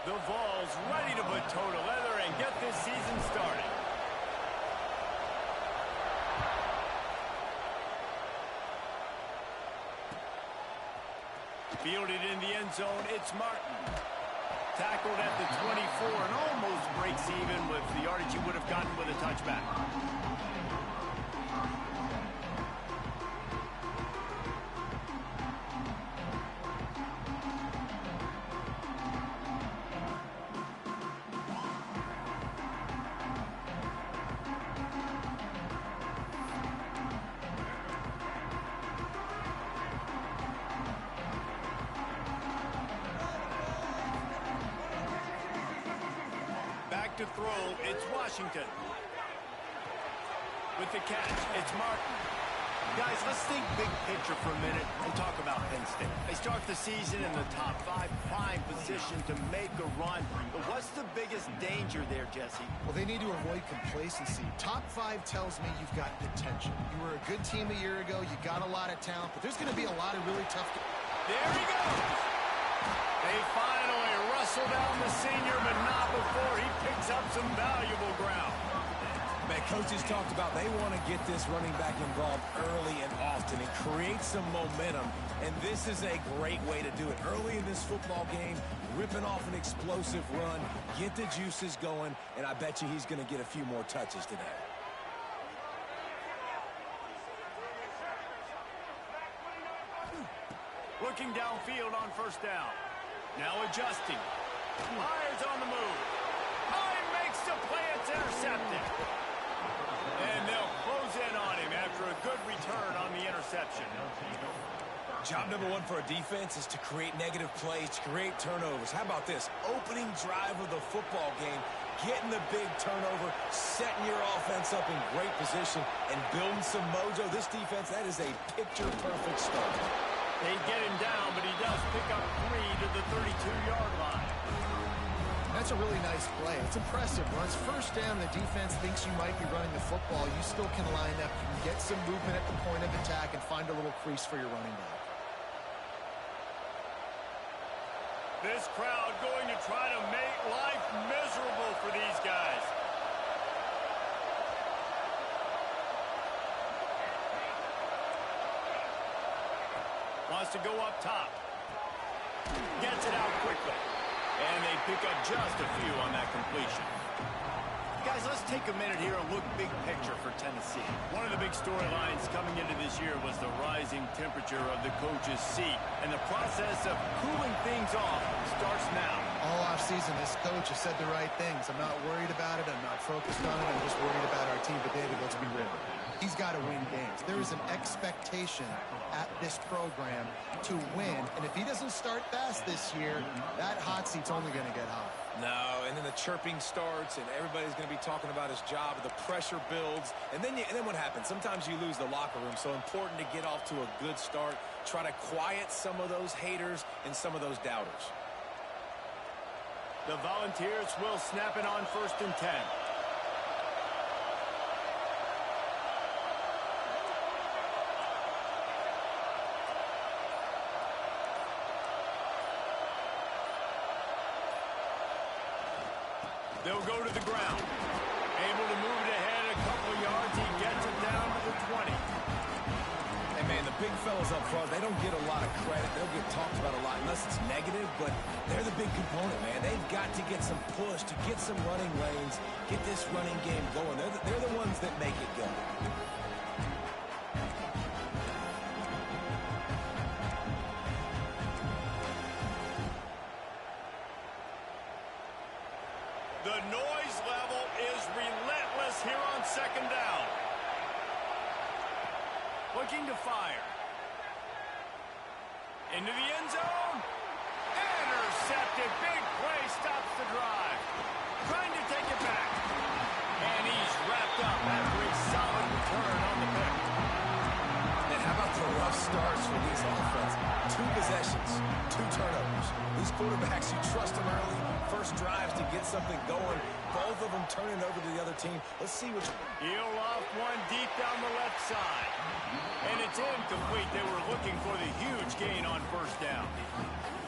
The Vols ready to put toe to leather and get this season started. Fielded in the end zone, it's Martin. Tackled at the 24 and almost breaks even with the yardage he would have gotten with a touchback. To throw, it's Washington. With the catch, it's Martin. Guys, let's think big picture for a minute and talk about Penn State. They start the season in the top 5, prime position to make a run. But what's the biggest danger there, Jesse? Well, they need to avoid complacency. Top 5 tells me you've got potential. You were a good team a year ago. You got a lot of talent, but there's going to be a lot of really tough... There he goes! They finally wrestle down the senior, but not before he picks up some valuable ground. Man, coaches talked about they want to get this running back involved early and often and create some momentum, and this is a great way to do it. Early in this football game, ripping off an explosive run, get the juices going, and I bet you he's going to get a few more touches today. Looking downfield on first down. Now adjusting. Myers on the move. Makes the play. It's intercepted. And they'll close in on him after a good return on the interception. Job number 1 for a defense is to create negative plays, to create turnovers. How about this? Opening drive of the football game, getting the big turnover, setting your offense up in great position, and building some mojo. This defense, that is a picture-perfect start. They get him down, but he does pick up 3 to the 32-yard line. That's a really nice play. It's impressive. Once first down, the defense thinks you might be running the football. You still can line up. You can get some movement at the point of attack and find a little crease for your running back. This crowd going to try to make life miserable for these guys. Wants to go up top. Gets it out quickly. And they pick up just a few on that completion. Guys, let's take a minute here and look big picture for Tennessee. One of the big storylines coming into this year was the rising temperature of the coach's seat. And the process of cooling things off starts now. All offseason, this coach has said the right things. I'm not worried about it. I'm not focused on it. I'm just worried about our team. But, David, let's be real. He's got to win games. There is an expectation at this program to win. And if he doesn't start fast this year, that hot seat's only going to get hot. No, and then the chirping starts, and everybody's going to be talking about his job. The pressure builds, and then what happens? Sometimes you lose the locker room, so important to get off to a good start. Try to quiet some of those haters and some of those doubters. The Volunteers will snap it on 1st and 10. They'll go to the ground. Able to move it ahead a couple of yards. He gets it down to the 20. Hey, man, the big fellas up front, they don't get a lot of credit. They'll get talked about a lot unless it's negative, but they're the big component, man. They've got to get some push, to get some running lanes, get this running game going. They're the ones that make it go. The noise level is relentless here on 2nd down. Looking to fire. Into the end zone. Intercepted. Big play stops the drive. Trying to take it back. And he's wrapped up after a solid return on the pick. And how about the rough starts for these offenses. 2 possessions, 2 turnovers. These quarterbacks, you trust them early. First drives to get something going. Both of them turning over to the other team. Let's see which. He'll off one deep down the left side. And it's incomplete. They were looking for the huge gain on first down.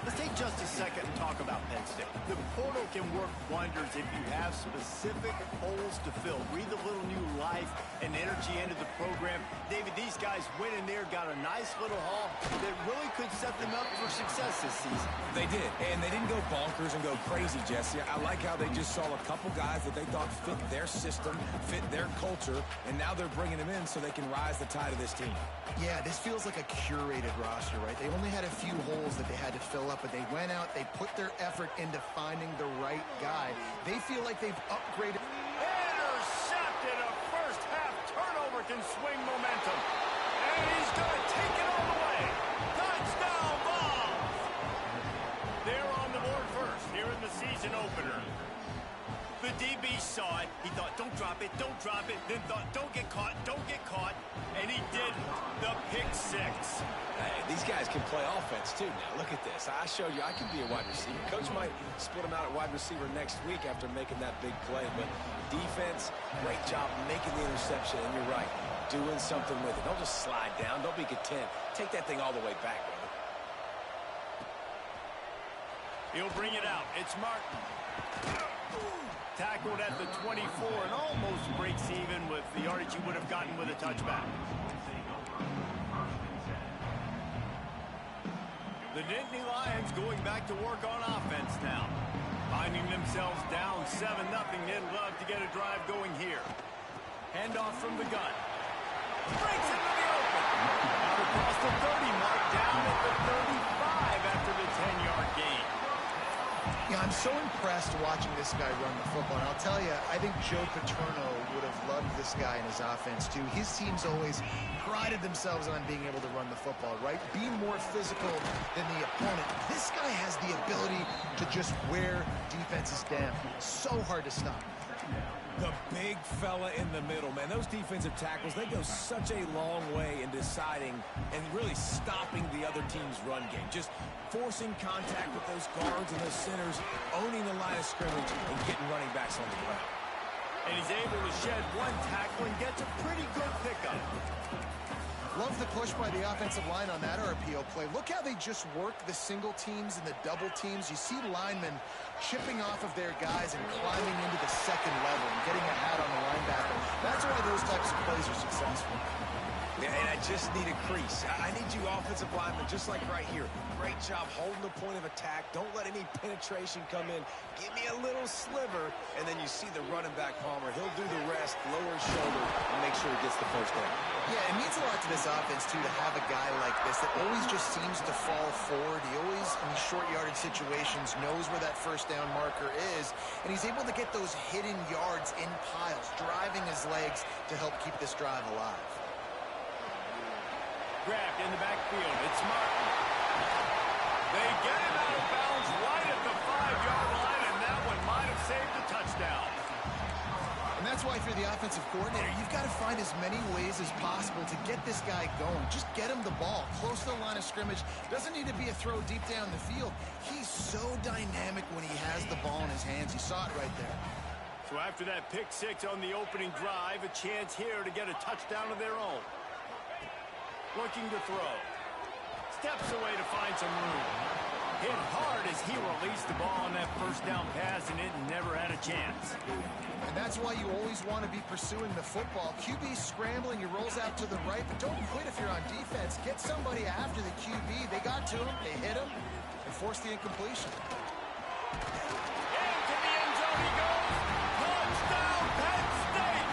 Let's take just a second and talk about Penn State. The portal can work wonders if you have specific holes to fill. Breathe a little new life and energy into the program. David, these guys went in there, got a nice little haul that really could set them up for success this season. They did, and they didn't go bonkers and go crazy, Jesse. I like how they just saw a couple guys that they thought fit their system, fit their culture, and now they're bringing them in so they can rise the tide of this team. Yeah, this feels like a curated roster, right? They only had a few holes that they had to fill up, but they went out, they put their effort into finding the right guy. They feel like they've upgraded. Intercepted. A first half turnover can swing momentum. And he's going to take it all the way. Touchdown ball. They're on the board first here in the season opener. The DB saw it. He thought, don't drop it, don't drop it. Then thought, don't get caught, don't get caught. And he did the pick 6. Hey, these guys can play offense, too, now. Look at this. I showed you I can be a wide receiver. Coach might split him out at wide receiver next week after making that big play. But defense, great job making the interception. And you're right, doing something with it. Don't just slide down. Don't be content. Take that thing all the way back, brother. He'll bring it out. It's Martin. Tackled at the 24 and almost breaks even with the yardage he would have gotten with a touchback. The Nittany Lions going back to work on offense now. Finding themselves down 7-0. They'd love to get a drive going here. Handoff from the gun. Breaks into the open. Out across the 30 mark, down at the 35 after the 10-yard gain. Yeah, I'm so impressed watching this guy run the football. And I'll tell you, I think Joe Paterno would have loved this guy in his offense, too. His teams always prided themselves on being able to run the football, right? Be more physical than the opponent. This guy has the ability to just wear defenses down. So hard to stop. The big fella in the middle, man. Those defensive tackles, they go such a long way in deciding and really stopping the other team's run game. Just forcing contact with those guards and those centers, owning the line of scrimmage, and getting running backs on the ground. And he's able to shed one tackle and gets a pretty good pickup. Love the push by the offensive line on that RPO play. Look how they just work the single teams and the double teams. You see linemen chipping off of their guys and climbing into the second level and getting a hat on the linebacker. That's why those types of plays are successful. Yeah, and I just need a crease. I need you offensive linemen, just like right here. Great job holding the point of attack. Don't let any penetration come in. Give me a little sliver, and then you see the running back Palmer. He'll do the rest, lower his shoulder, and make sure he gets the first down. Yeah, it means a lot to this offense, too, to have a guy like this that always just seems to fall forward. He always, in these short yardage situations, knows where that first down marker is, and he's able to get those hidden yards in piles, driving his legs to help keep this drive alive. Grabbed in the backfield. It's Martin. They get him out of bounds right at the 5-yard line, and that one might have saved a touchdown. And that's why, if you're the offensive coordinator, you've got to find as many ways as possible to get this guy going. Just get him the ball close to the line of scrimmage. Doesn't need to be a throw deep down the field. He's so dynamic when he has the ball in his hands. You saw it right there. So after that pick 6 on the opening drive, a chance here to get a touchdown of their own. Looking to throw. Steps away to find some room. Hit hard as he released the ball on that first down pass, and it never had a chance. And that's why you always want to be pursuing the football. QB scrambling, he rolls out to the right, but don't quit if you're on defense. Get somebody after the QB. They got to him, they hit him, and forced the incompletion. Into the end zone he goes. Touchdown, Penn State!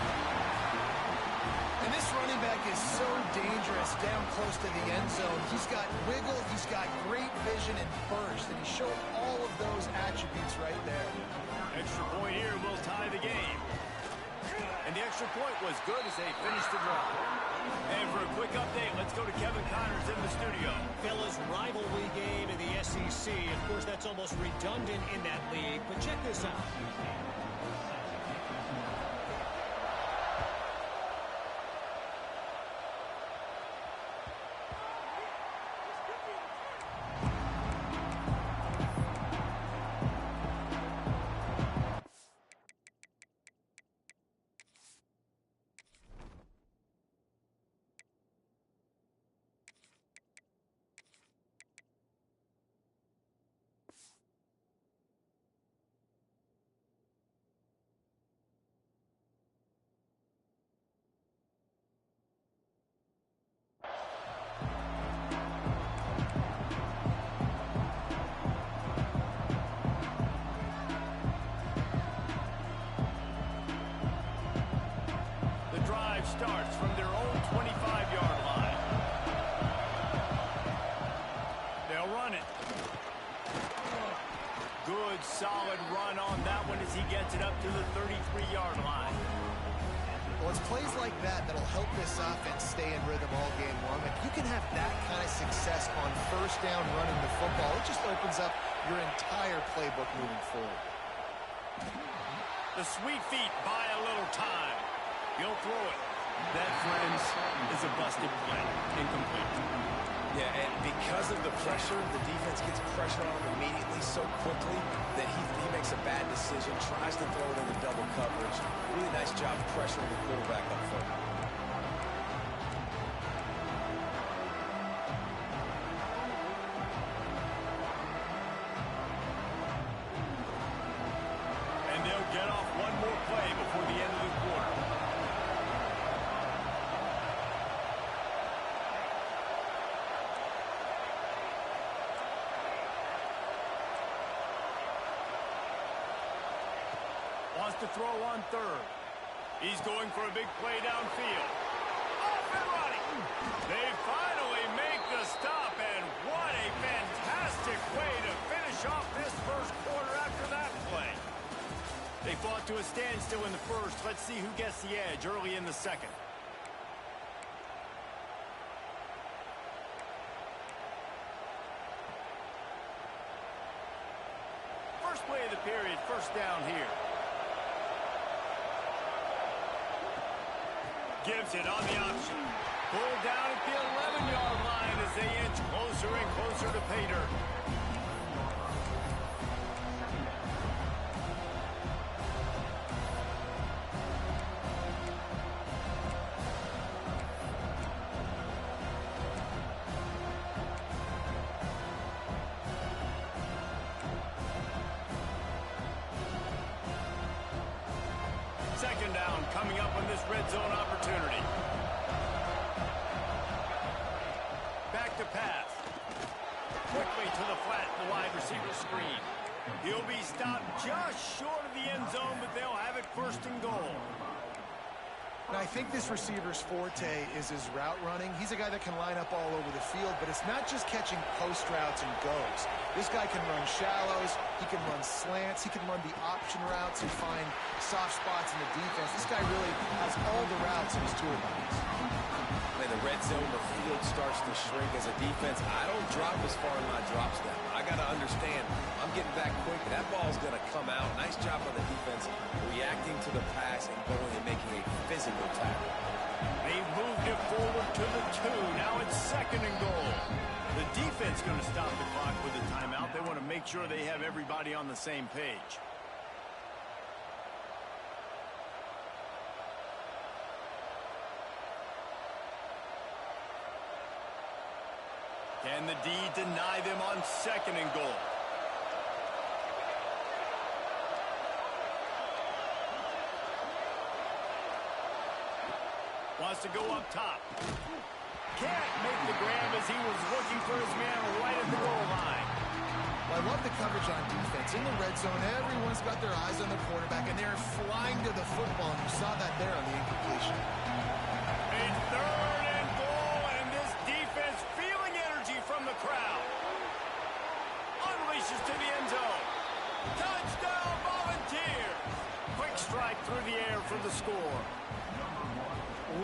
And this running back is so dangerous down close to the end zone. He's got wiggle, he's got great vision and burst, and he showed all of those attributes right there. Extra point here will tie the game. And the extra point was good as they finished the drive. And for a quick update, let's go to Kevin Connors in the studio. Fellas, rivalry game in the SEC. Of course, that's almost redundant in that league, but check this out. drive starts from their own 25-yard line. They'll run it. Good, solid run on that one as he gets it up to the 33-yard line. Well, it's plays like that that'll help this offense stay in rhythm all game long. If you can have that kind of success on first down running the football, it just opens up your entire playbook moving forward. The sweet feet buy a little time. He'll throw it. That, friends, is a busted play. Incomplete. Yeah, and because of the pressure, the defense gets pressure on him immediately so quickly that he makes a bad decision, tries to throw it into double coverage. Really nice job pressuring the quarterback up front. And they'll get off one more play before the end of the quarter. Wants to throw on third. He's going for a big play downfield. Off and running. They finally make the stop, and what a fantastic way to finish off this first quarter after that play. They fought to a standstill in the first. Let's see who gets the edge early in the second. First play of the period, first down here. Gives it on the option. Pulled down at the 11-yard line as they inch closer and closer to pay dirt. Second down coming up on this red zone opportunity. Back to pass. Quickly to the flat, the wide receiver screen. He'll be stopped just short of the end zone, but they'll have it first and goal. And I think this receiver's forte is his route running. He's a guy that can line up all over the field, but it's not just catching post routes and goes. This guy can run shallows, he can run slants, he can run the option routes and find soft spots in the defense. This guy really has all the routes in his toolbox. When the red zone, the field starts to shrink as a defense, I don't drop as far in my drop step. I got to understand, I'm getting back quick. That ball's going to come out. Nice job on the defense reacting to the pass and going and making a physical tackle. They moved it forward to the 2. Now it's second and goal. The defense going to stop the clock with a timeout. They want to make sure they have everybody on the same page. Can the D deny them on second and goal? Wants to go up top. Can't make the grab as he was looking for his man right at the goal line. Well, I love the coverage on defense. In the red zone, everyone's got their eyes on the quarterback, and they're flying to the football, and you saw that there on the incompletion. A third and goal, and this defense feeling energy from the crowd. Unleashes to the end zone. Touchdown, Volunteers! Quick strike through the air for the score.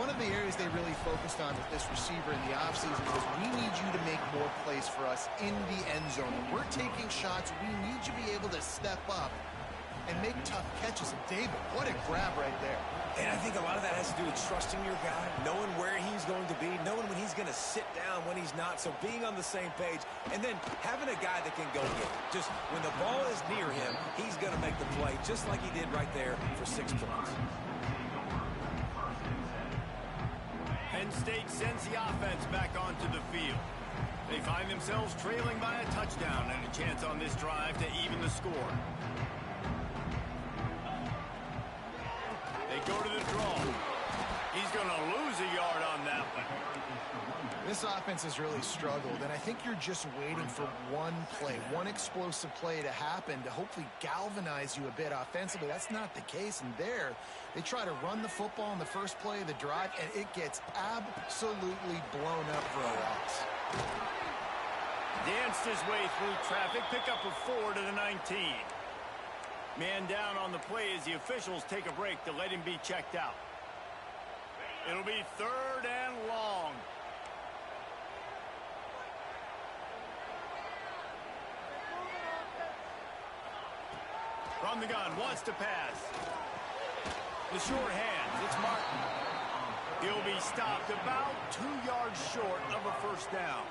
One of the areas they really focused on with this receiver in the offseason was we need you to make more plays for us in the end zone. When we're taking shots, we need you to be able to step up and make tough catches. And David, what a grab right there. And I think a lot of that has to do with trusting your guy, knowing where he's going to be, knowing when he's going to sit down, when he's not. So being on the same page, and then having a guy that can go get it. Just when the ball is near him, he's going to make the play, just like he did right there for 6 points. Penn State sends the offense back onto the field. They find themselves trailing by a touchdown and a chance on this drive to even the score. They go to the draw. He's going to lose a yard on that one. This offense has really struggled, and I think you're just waiting for one play, one explosive play to happen to hopefully galvanize you a bit offensively. That's not the case, and there, they try to run the football in the first play of the drive, and it gets absolutely blown up for a loss. Danced his way through traffic, pick up a 4 to the 19. Man down on the play as the officials take a break to let him be checked out. It'll be 3rd and long. From the gun, wants to pass. The short hands, it's Martin. He'll be stopped about 2 yards short of a first down.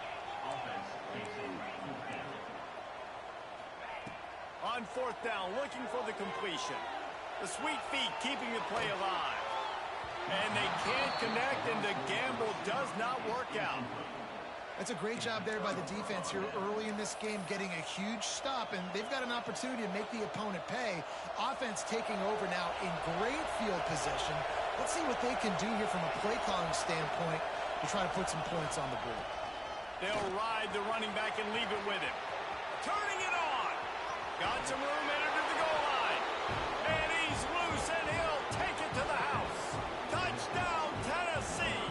On 4th down, looking for the completion. The sweet feet keeping the play alive. And they can't connect, and the gamble does not work out. That's a great job there by the defense here early in this game, getting a huge stop, and they've got an opportunity to make the opponent pay. Offense taking over now in great field position. Let's see what they can do here from a play calling standpoint to try to put some points on the board. They'll ride the running back and leave it with him. Turning it on. Got some room entered to the goal line. And he's loose, and he'll take it to the house. Touchdown, Tennessee.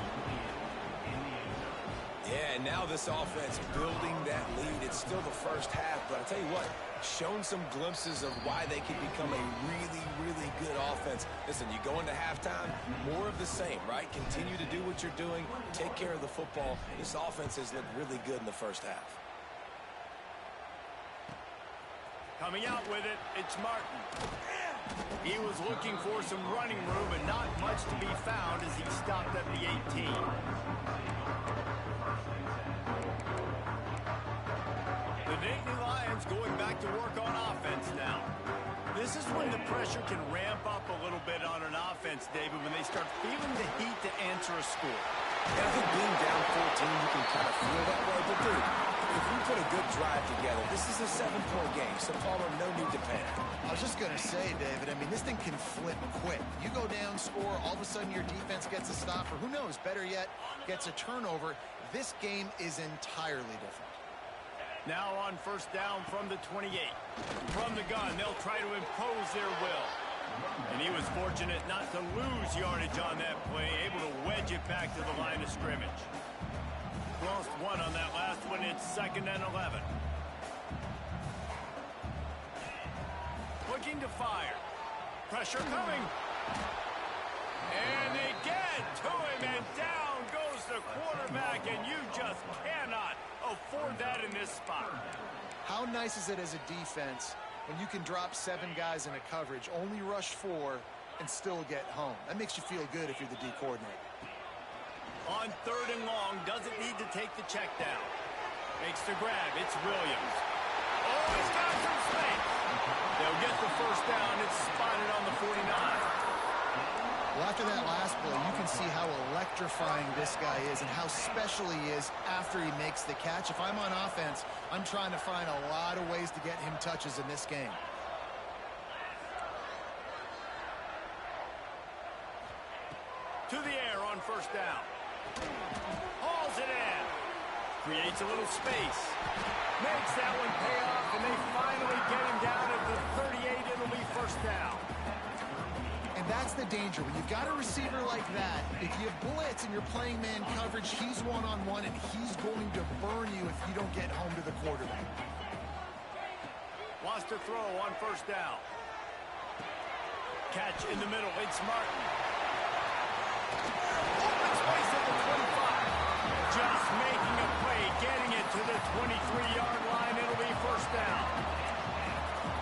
Yeah, and now this offense building that lead. It's still the first half, but I'll tell you what, shown some glimpses of why they could become a really, really good offense. Listen, you go into halftime, more of the same, right? Continue to do what you're doing, take care of the football. This offense has looked really good in the first half. Coming out with it, it's Martin. He was looking for some running room, but not much to be found as he stopped at the 18. The Nittany Lions going back to work on offense now. This is when the pressure can ramp up a little bit on an offense, David, when they start feeling the heat to answer a score. And I think being down 14, you can kind of feel that way. But, dude, if we put a good drive together, this is a 7-point game, so, Palmer, no need to panic. I was just going to say, David, I mean, this thing can flip quick. You go down, score, all of a sudden your defense gets a stop, or who knows, better yet, gets a turnover. This game is entirely different. Now on 1st down from the 28. From the gun, they'll try to impose their will. And he was fortunate not to lose yardage on that play, able to wedge it back to the line of scrimmage. Lost 1 on that last one. It's 2nd and 11. Looking to fire. Pressure coming. And they get to him, and down goes the quarterback, and you just cannot afford that in this spot. How nice is it as a defense when you can drop 7 guys in a coverage, only rush 4, and still get home? That makes you feel good if you're the D coordinator. On 3rd and long, doesn't need to take the check down. Makes the grab, it's Williams. Oh, he's got some space. They'll get the first down. It's spotted on the 49. Well, after that last play, you can see how electrifying this guy is and how special he is after he makes the catch. If I'm on offense, I'm trying to find a lot of ways to get him touches in this game. To the air on 1st down. Hauls it in. Creates a little space. Makes that one pay off, and they finally get him down at the 38. It'll be 1st down. And that's the danger. When you've got a receiver like that, if you blitz and you're playing man coverage, he's one-on-one, and he's going to burn you if you don't get home to the quarterback. Wants to throw on 1st down. Catch in the middle. It's Martin. Open space at the 25. Just making a play, getting it to the 23-yard line. It'll be 1st down.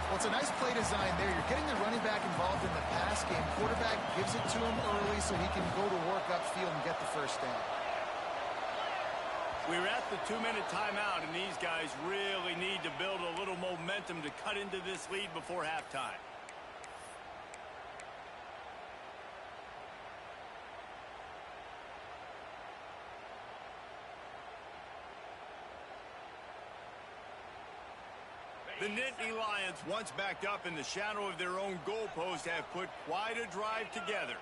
Well, it's a nice play design there. You're getting the running back involved in the pass game. Quarterback gives it to him early so he can go to work upfield and get the 1st down. We're at the 2-minute timeout, and these guys really need to build a little momentum to cut into this lead before halftime. The Nittany Lions, once backed up in the shadow of their own goalpost, have put quite a drive together.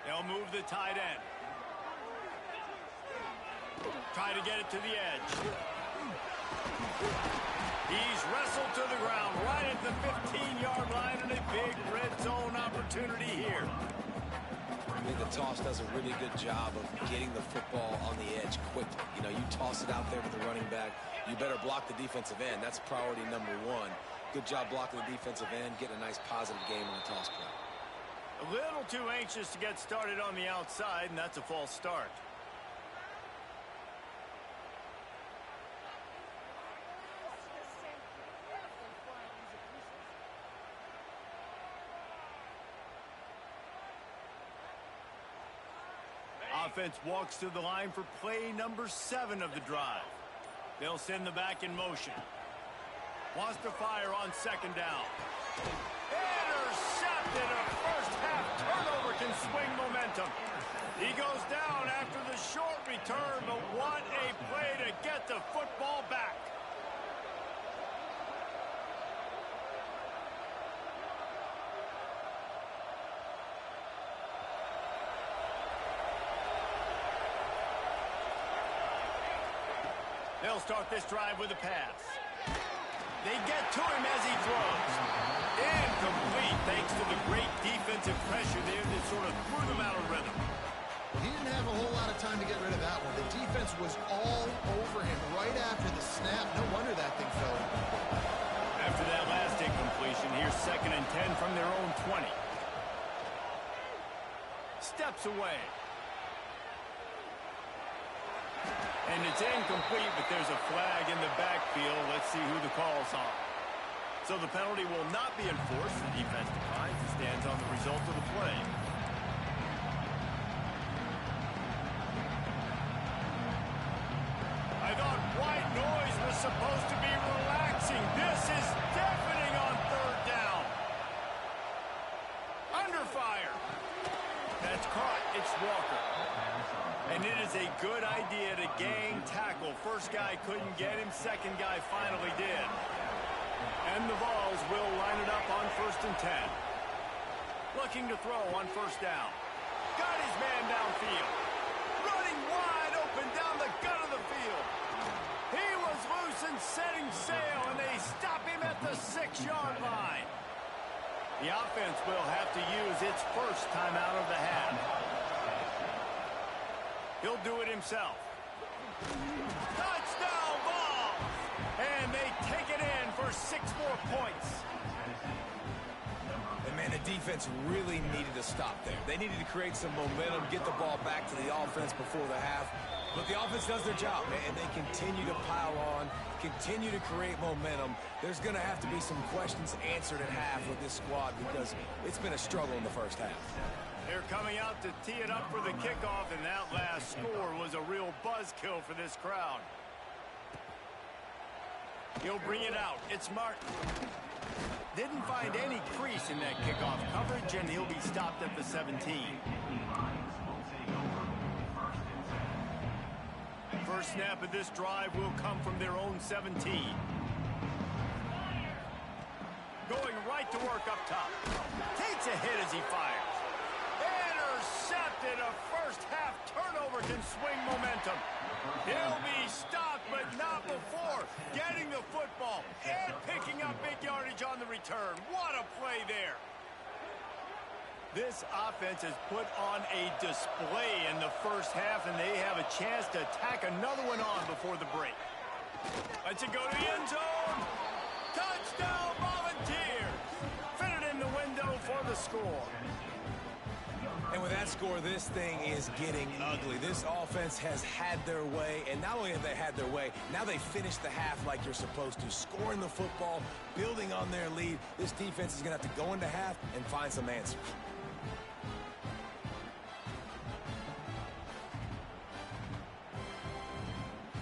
They'll move the tight end. Try to get it to the edge. He's wrestled to the ground right at the 15-yard line, and a big red zone opportunity here. I think the toss does a really good job of getting the football on the edge quickly. You know, you toss it out there with the running back, you better block the defensive end. That's priority number one. Good job blocking the defensive end, getting a nice positive game on the toss play. A little too anxious to get started on the outside, and that's a false start. Offense walks to the line for play number 7 of the drive. They'll send the back in motion. Wants to fire on second down. Intercepted. A first-half turnover can swing momentum. He goes down after the short return, but what a play to get the football back. They'll start this drive with a pass. They get to him as he throws. Incomplete thanks to the great defensive pressure there that sort of threw them out of rhythm. He didn't have a whole lot of time to get rid of that one. The defense was all over him right after the snap. No wonder that thing fell. After that last incompletion, here's 2nd and 10 from their own 20. Steps away. And it's incomplete, but there's a flag in the backfield. Let's see who the call's on. So the penalty will not be enforced. The defense declines and stands on the result of the play. I thought white noise was supposed to be relaxing. This is deafening on 3rd down. Under fire. That's caught. It's Walker. And it is a good idea to gang tackle. First guy couldn't get him. Second guy finally did. And the Vols will line it up on 1st and 10. Looking to throw on 1st down. Got his man downfield. Running wide open down the gut of the field. He was loose and setting sail, and they stop him at the 6-yard line. The offense will have to use its first timeout of the half. He'll do it himself. Touchdown ball! And they take it in for 6 more points. And man, the defense really needed to stop there. They needed to create some momentum, get the ball back to the offense before the half. But the offense does their job, and they continue to pile on, continue to create momentum. There's going to have to be some questions answered at half with this squad because it's been a struggle in the first half. They're coming out to tee it up for the kickoff, and that last score was a real buzzkill for this crowd. He'll bring it out. It's Martin. Didn't find any crease in that kickoff coverage, and he'll be stopped at the 17. First snap of this drive will come from their own 17. Going right to work up top. Takes a hit as he fires. Intercepted. A first-half turnover can swing momentum. He'll be stopped, but not before getting the football and picking up big yardage on the return. What a play there. This offense has put on a display in the first half, and they have a chance to tack another one on before the break. Let's it go to the end zone. Touchdown, Volunteers. Fit it in the window for the score. And with that score, this thing is getting ugly. This offense has had their way, and not only have they had their way, now they finish the half like you're supposed to, scoring the football, building on their lead. This defense is going to have to go into half and find some answers.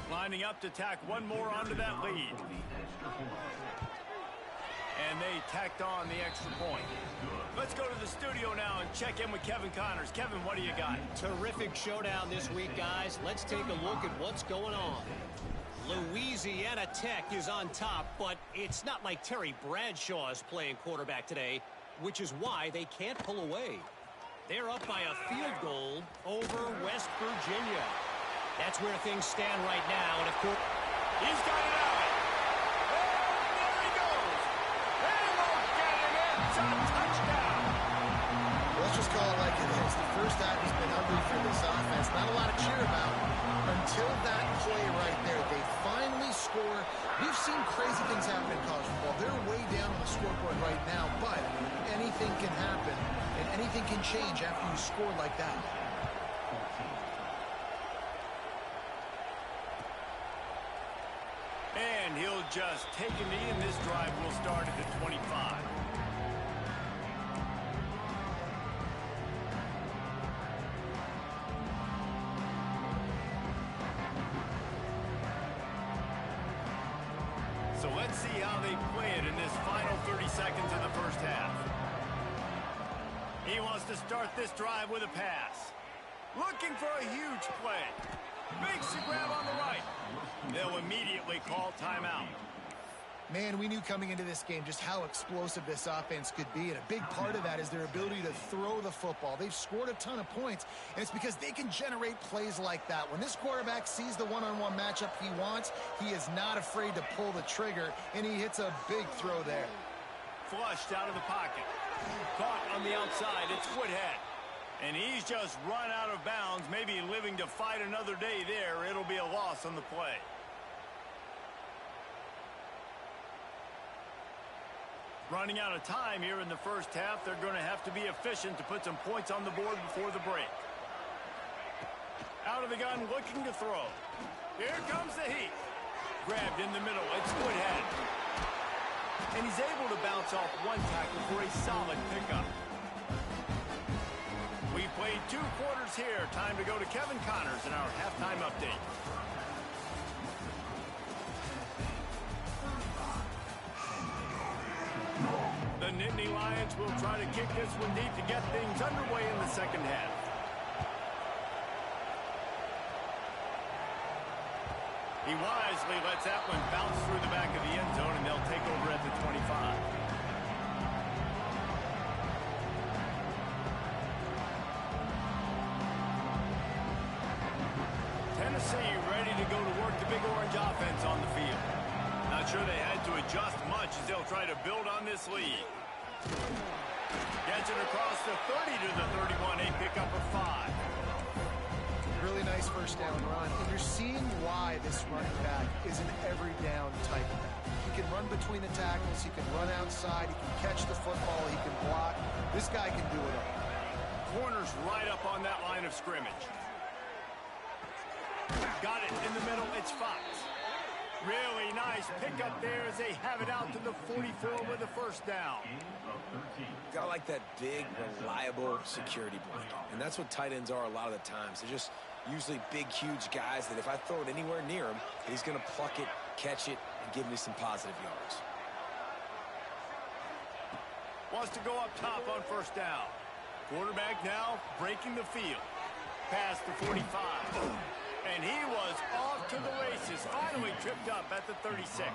Lining up to tack one more onto that lead. And they tacked on the extra point. Let's go to the studio now and check in with Kevin Connors. Kevin, what do you got? Terrific showdown this week, guys. Let's take a look at what's going on. Louisiana Tech is on top, but it's not like Terry Bradshaw is playing quarterback today, which is why they can't pull away. They're up by a field goal over West Virginia. That's where things stand right now. And of course, he's got it out. And there he goes. They won't get him. It's a touchdown. Let's just call it like it is. The first half has been ugly for this offense. Not a lot to cheer about until that play right there. They finally score. We've seen crazy things happen in college football. They're way down on the scoreboard right now, but anything can happen, and anything can change after you score like that. And he'll just take a knee, and this drive will start at the 25. So let's see how they play it in this final 30 seconds of the first half. He wants to start this drive with a pass. Looking for a huge play. Makes the grab on the right. They'll immediately call timeout. Man, we knew coming into this game just how explosive this offense could be, and a big part of that is their ability to throw the football. They've scored a ton of points, and it's because they can generate plays like that. When this quarterback sees the one-on-one matchup he wants, he is not afraid to pull the trigger, and he hits a big throw there. Flushed out of the pocket. Caught on the outside. It's Woodhead. And he's just run out of bounds, maybe living to fight another day there. It'll be a loss on the play. Running out of time here in the first half. They're going to have to be efficient to put some points on the board before the break. Out of the gun, looking to throw. Here comes the heat. Grabbed in the middle. It's Woodhead. And he's able to bounce off one tackle for a solid pickup. We've played 2 quarters here. Time to go to Kevin Connors in our halftime update. The Nittany Lions will try to kick this one deep to get things underway in the second half. He wisely lets that one bounce through the back of the end zone, and they'll take over at the 25. Tennessee ready to go to work the Big Orange offense on the field. Not sure they had to adjust much as they'll try to build on this lead. Gets it across the 30 to the 31, a pickup of 5. Really nice first down run, and you're seeing why this running back is an every down type of back. He can run between the tackles, he can run outside, he can catch the football, he can block. This guy can do it all. Corners right up on that line of scrimmage. Got it in the middle, it's Fox. Really nice pickup there as they have it out to the 44 with a first down. Got like that big, reliable security blanket. And that's what tight ends are a lot of the times. They're just usually big, huge guys that if I throw it anywhere near him, he's going to pluck it, catch it, and give me some positive yards. Wants to go up top on first down. Quarterback now breaking the field. Past the 45. And he was off to the races. Finally tripped up at the 36.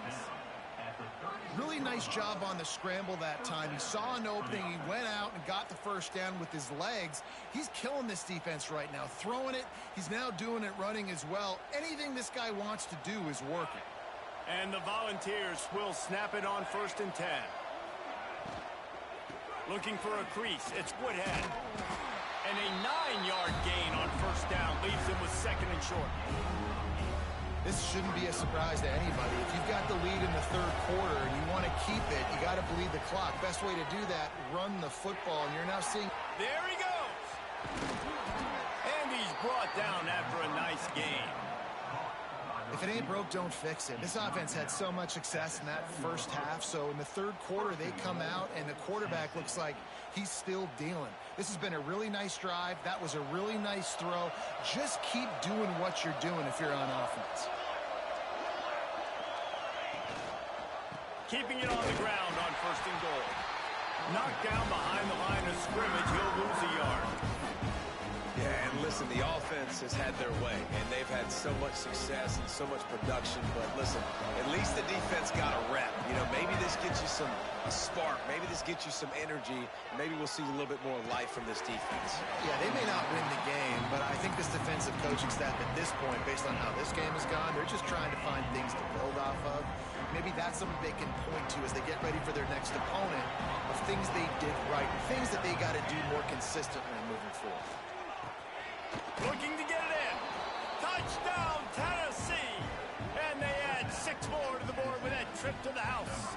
Really nice job on the scramble that time. He saw an opening. He went out and got the first down with his legs. He's killing this defense right now. Throwing it. He's now doing it running as well. Anything this guy wants to do is working. And the Volunteers will snap it on 1st and 10. Looking for a crease. It's Woodhead. And a 9-yard gain on first down leaves him with 2nd and short. This shouldn't be a surprise to anybody. If you've got the lead in the 3rd quarter and you want to keep it, you got to bleed the clock. Best way to do that, run the football. And you're now seeing... There he goes. And he's brought down after a nice gain. If it ain't broke, don't fix it. This offense had so much success in that first half, so in the 3rd quarter, they come out, and the quarterback looks like he's still dealing. This has been a really nice drive. That was a really nice throw. Just keep doing what you're doing if you're on offense. Keeping it on the ground on 1st and goal. Knocked down behind the line of scrimmage. He'll lose a yard. Yeah, Yeah, and listen, the offense has had their way, and they've had so much success and so much production. But listen, at least the defense got a rep. You know, maybe this gets you a spark. Maybe this gets you some energy. Maybe we'll see a little bit more life from this defense. Yeah, they may not win the game, but I think this defensive coaching staff at this point, based on how this game has gone, they're just trying to find things to build off of. Maybe that's something they can point to as they get ready for their next opponent of things they did right, things that they got to do more consistently moving forward. Looking to get it in. Touchdown, Tennessee. And they add 6 more to the board with that trip to the house.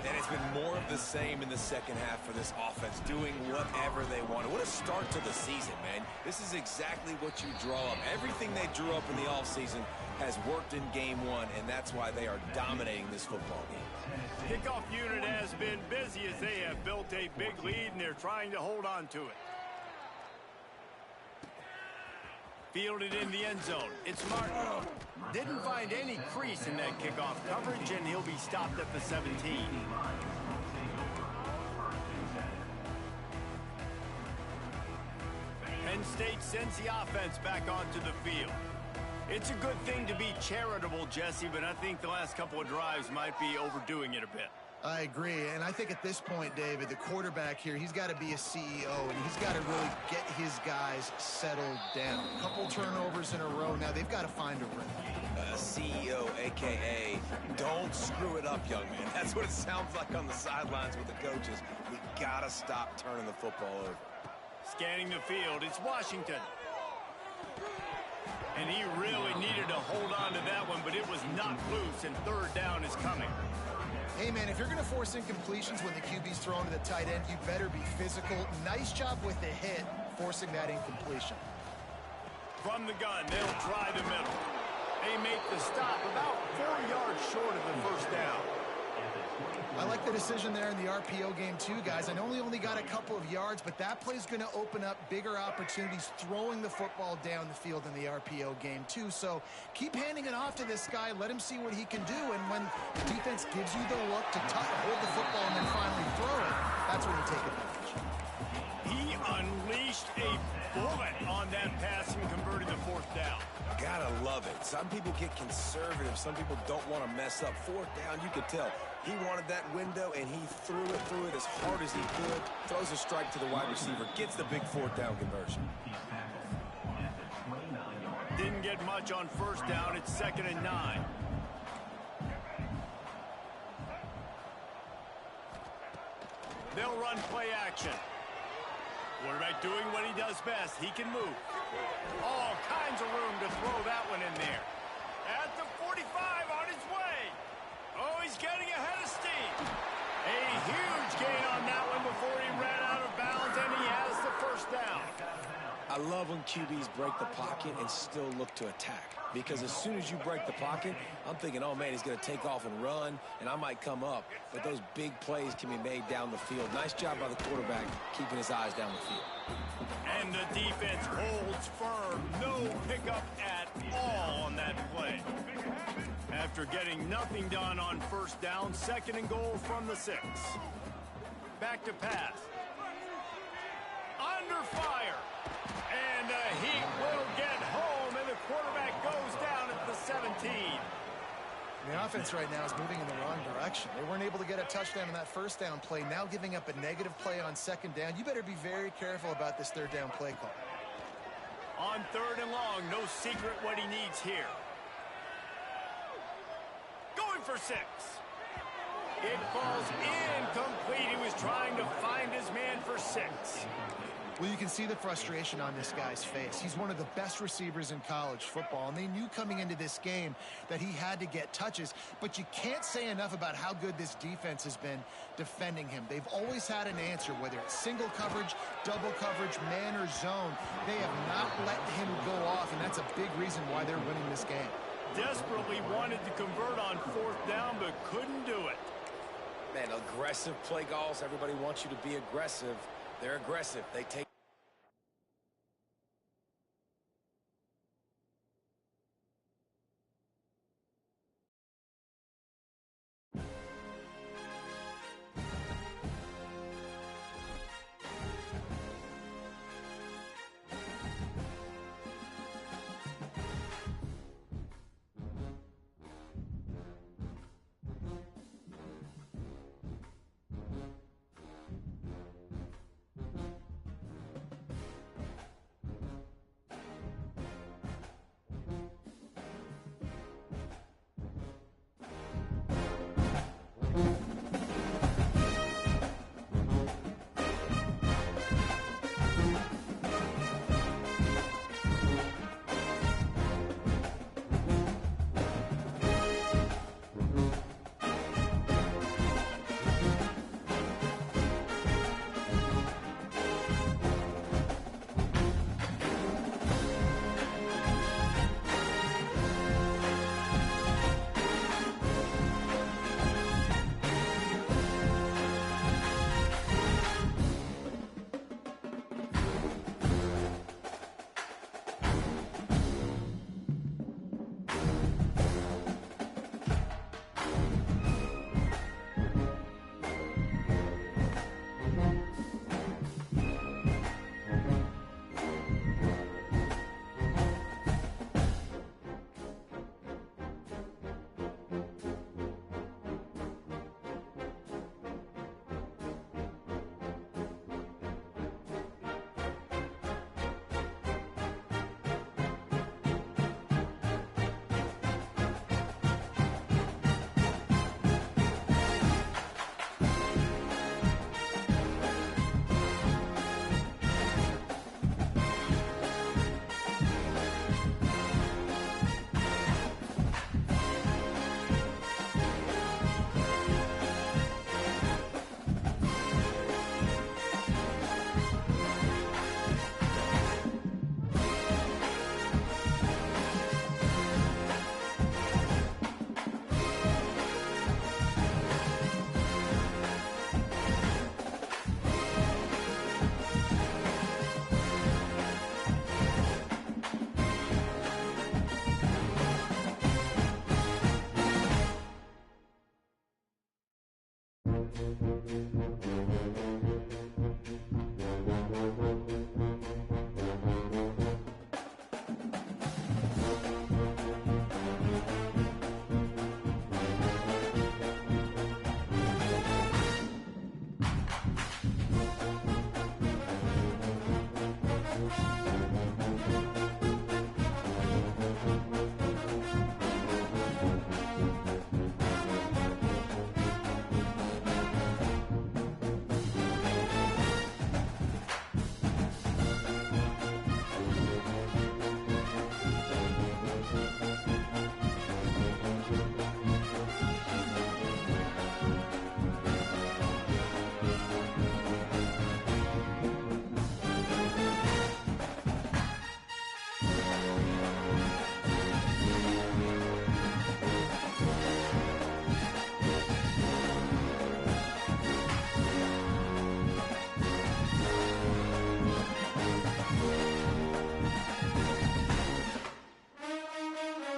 And it's been more of the same in the second half for this offense, doing whatever they wanted. What a start to the season, man. This is exactly what you draw up. Everything they drew up in the offseason has worked in game 1, and that's why they are dominating this football game. Kickoff unit has been busy as they have built a big lead, and they're trying to hold on to it. Fielded in the end zone. It's Martin. Didn't find any crease in that kickoff coverage, and he'll be stopped at the 17. Penn State sends the offense back onto the field. It's a good thing to be charitable, Jesse, but I think the last couple of drives might be overdoing it a bit. I agree, and I think at this point, David, the quarterback here, he's got to be a CEO, and he's got to really get his guys settled down. A couple turnovers in a row. Now they've got to find a rhythm. CEO, a.k.a. don't screw it up, young man. That's what it sounds like on the sidelines with the coaches. We got to stop turning the football over. Scanning the field, it's Washington. And he really needed to hold on to that one, but it was not loose, and third down is coming. Hey, man, if you're going to force incompletions when the QB's thrown to the tight end, you better be physical. Nice job with the hit, forcing that incompletion. From the gun, they'll try the middle. They make the stop about 4 yards short of the first down. I like the decision there in the RPO game too, guys. I know he only got a couple of yards, but that play's going to open up bigger opportunities throwing the football down the field in the RPO game too. So keep handing it off to this guy. Let him see what he can do. And when the defense gives you the look to hold the football and then finally throw it, that's when you take advantage. He unleashed a bullet on that pass and converted the fourth down. Gotta love it. Some people get conservative. Some people don't want to mess up. Fourth down, you could tell. He wanted that window, and he threw it as hard as he could. Throws a strike to the wide receiver. Gets the big fourth down conversion. Didn't get much on first down. It's 2nd and 9. They'll run play action. Quarterback doing what he does best. He can move. All kinds of room to throw that one in there. At the 45 on his way. Oh, he's getting ahead of steam. A huge gain on that one before he ran out of bounds, and he has the first down. I love when QBs break the pocket and still look to attack. Because as soon as you break the pocket, I'm thinking, oh, man, he's going to take off and run, and I might come up. But those big plays can be made down the field. Nice job by the quarterback keeping his eyes down the field. And the defense holds firm. No pickup at all on that play. After getting nothing done on first down, 2nd and goal from the 6. Back to pass. Under fire. And the Heat will get home, and the quarterback goes down at the 17. The offense right now is moving in the wrong direction. They weren't able to get a touchdown on that first down play, now giving up a negative play on 2nd down. You better be very careful about this 3rd down play call. On 3rd and long, no secret what he needs here. Going for 6. It falls incomplete. He was trying to find his man for 6. Well, you can see the frustration on this guy's face. He's one of the best receivers in college football, and they knew coming into this game that he had to get touches, but you can't say enough about how good this defense has been defending him. They've always had an answer, whether it's single coverage, double coverage, man, or zone. They have not let him go off, and that's a big reason why they're winning this game. Desperately wanted to convert on 4th down, but couldn't do it. Man, aggressive play calls. Everybody wants you to be aggressive. They're aggressive. They take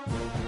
it.